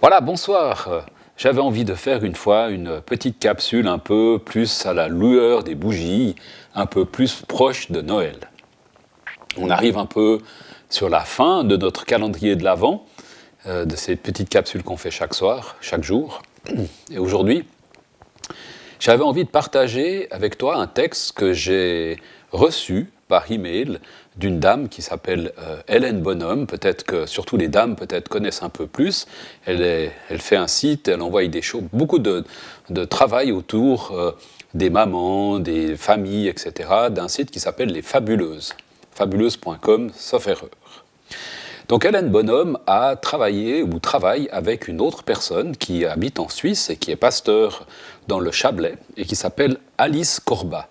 Voilà, bonsoir. J'avais envie de faire une fois une petite capsule un peu plus à la lueur des bougies, un peu plus proche de Noël. On arrive un peu sur la fin de notre calendrier de l'Avent, de ces petites capsules qu'on fait chaque soir, chaque jour. Et aujourd'hui, j'avais envie de partager avec toi un texte que j'ai reçu par email d'une dame qui s'appelle Hélène Bonhomme. Peut-être que, surtout les dames, peut-être connaissent un peu plus. Elle fait un site, elle envoie des choses, beaucoup de travail autour des mamans, des familles, etc., d'un site qui s'appelle Les Fabuleuses. Fabuleuse.com, sauf erreur. Donc Hélène Bonhomme a travaillé ou travaille avec une autre personne qui habite en Suisse et qui est pasteur dans le Chablais et qui s'appelle Alice Corbat.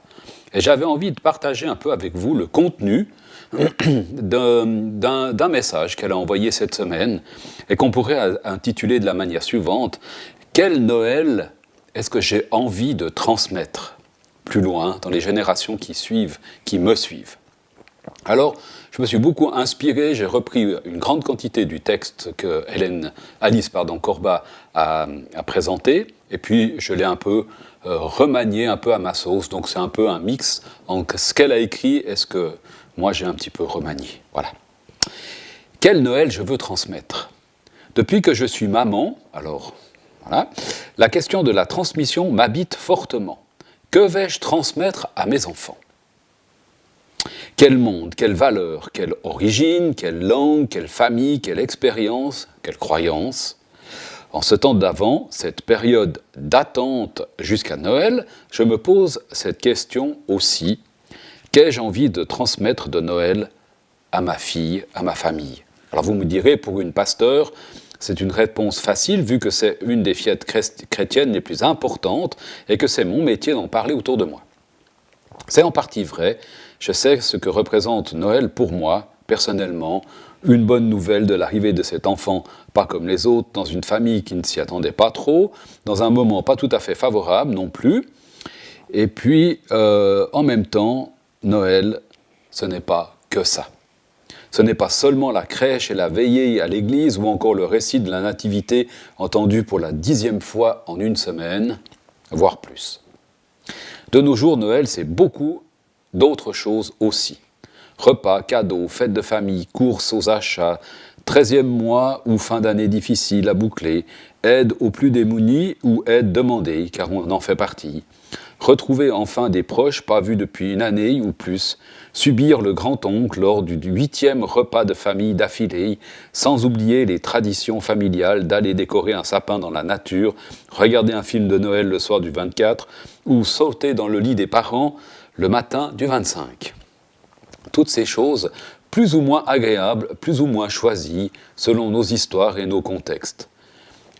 Et j'avais envie de partager un peu avec vous le contenu d'un message qu'elle a envoyé cette semaine et qu'on pourrait intituler de la manière suivante « Quel Noël est-ce que j'ai envie de transmettre plus loin dans les générations qui me suivent ?» Alors, je me suis beaucoup inspiré, j'ai repris une grande quantité du texte que Alice Corbat a présenté, et puis je l'ai un peu remanié un peu à ma sauce, donc c'est un peu un mix entre ce qu'elle a écrit et ce que moi j'ai un petit peu remanié. Voilà. Quel Noël je veux transmettre ? Depuis que je suis maman, alors voilà, la question de la transmission m'habite fortement. Que vais-je transmettre à mes enfants ? Quel monde, quelle valeur, quelle origine, quelle langue, quelle famille, quelle expérience, quelle croyance ? En ce temps d'avant, cette période d'attente jusqu'à Noël, je me pose cette question aussi. Qu'ai-je envie de transmettre de Noël à ma fille, à ma famille ? Alors vous me direz, pour une pasteur, c'est une réponse facile vu que c'est une des fêtes chrétiennes les plus importantes et que c'est mon métier d'en parler autour de moi. C'est en partie vrai. Je sais ce que représente Noël pour moi, personnellement, une bonne nouvelle de l'arrivée de cet enfant, pas comme les autres, dans une famille qui ne s'y attendait pas trop, dans un moment pas tout à fait favorable non plus. Et puis, en même temps, Noël, ce n'est pas que ça. Ce n'est pas seulement la crèche et la veillée à l'église ou encore le récit de la nativité entendu pour la 10e fois en une semaine, voire plus. De nos jours, Noël, c'est beaucoup d'autres choses aussi. Repas, cadeaux, fêtes de famille, courses aux achats, 13e mois ou fin d'année difficile à boucler, aide aux plus démunis ou aide demandée, car on en fait partie. Retrouver enfin des proches pas vus depuis une année ou plus, subir le grand-oncle lors du 8e repas de famille d'affilée, sans oublier les traditions familiales d'aller décorer un sapin dans la nature, regarder un film de Noël le soir du 24 ou sauter dans le lit des parents le matin du 25. Toutes ces choses, plus ou moins agréables, plus ou moins choisies, selon nos histoires et nos contextes.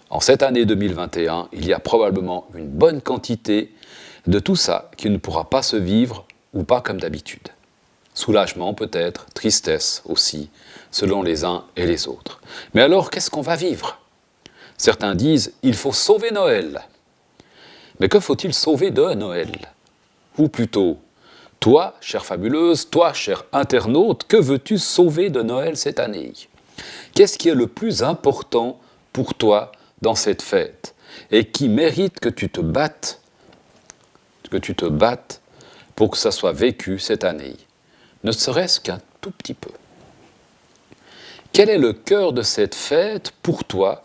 En cette année 2021, il y a probablement une bonne quantité de tout ça qui ne pourra pas se vivre ou pas comme d'habitude. Soulagement peut-être, tristesse aussi, selon les uns et les autres. Mais alors, qu'est-ce qu'on va vivre ? Certains disent « il faut sauver Noël ». Mais que faut-il sauver de Noël ? Ou plutôt, toi, chère fabuleuse, toi, cher internaute, que veux-tu sauver de Noël cette année ? Qu'est-ce qui est le plus important pour toi dans cette fête et qui mérite que tu te battes pour que ça soit vécu cette année, ne serait-ce qu'un tout petit peu. Quel est le cœur de cette fête pour toi,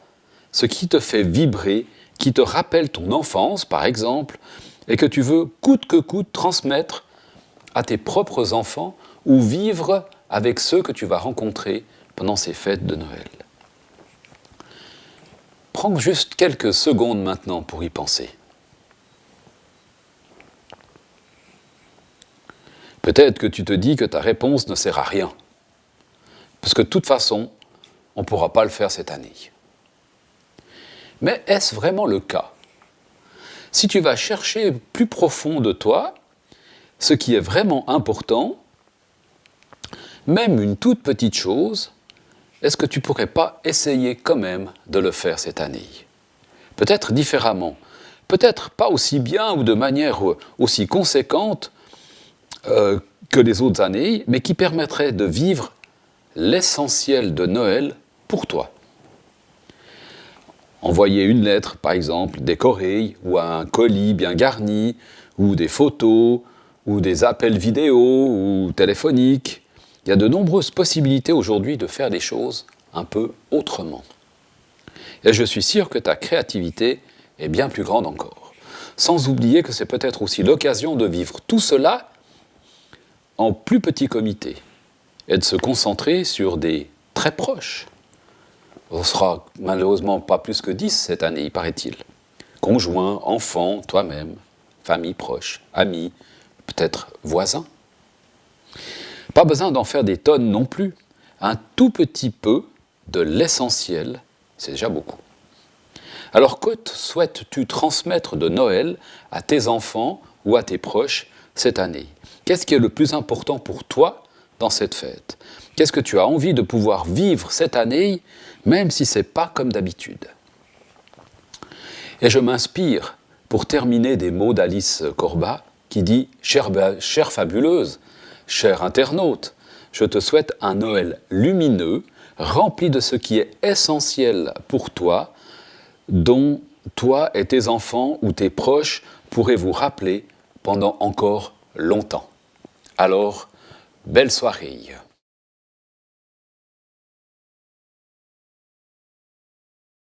ce qui te fait vibrer, qui te rappelle ton enfance, par exemple, et que tu veux coûte que coûte transmettre à tes propres enfants ou vivre avec ceux que tu vas rencontrer pendant ces fêtes de Noël. Prends juste quelques secondes maintenant pour y penser. Peut-être que tu te dis que ta réponse ne sert à rien, parce que de toute façon, on ne pourra pas le faire cette année. Mais est-ce vraiment le cas ? Si tu vas chercher plus profond de toi, ce qui est vraiment important, même une toute petite chose, est-ce que tu ne pourrais pas essayer quand même de le faire cette année ? Peut-être différemment, peut-être pas aussi bien ou de manière aussi conséquente que les autres années, mais qui permettrait de vivre l'essentiel de Noël pour toi. Envoyer une lettre, par exemple, décorée, ou un colis bien garni, ou des photos, ou des appels vidéo, ou téléphoniques. Il y a de nombreuses possibilités aujourd'hui de faire les choses un peu autrement. Et je suis sûr que ta créativité est bien plus grande encore. Sans oublier que c'est peut-être aussi l'occasion de vivre tout cela en plus petit comité et de se concentrer sur des très proches. On ne sera malheureusement pas plus que 10 cette année, il paraît-il. Conjoints, enfants, toi-même, famille proche, amis, peut-être voisins. Pas besoin d'en faire des tonnes non plus. Un tout petit peu de l'essentiel, c'est déjà beaucoup. Alors que souhaites-tu transmettre de Noël à tes enfants ou à tes proches cette année? Qu'est-ce qui est le plus important pour toi dans cette fête? Qu'est-ce que tu as envie de pouvoir vivre cette année, même si ce n'est pas comme d'habitude? Et je m'inspire, pour terminer, des mots d'Alice Corbat, qui dit « Chère fabuleuse, cher internaute, je te souhaite un Noël lumineux, rempli de ce qui est essentiel pour toi, dont toi et tes enfants ou tes proches pourrez vous rappeler pendant encore longtemps. » Alors, belle soirée.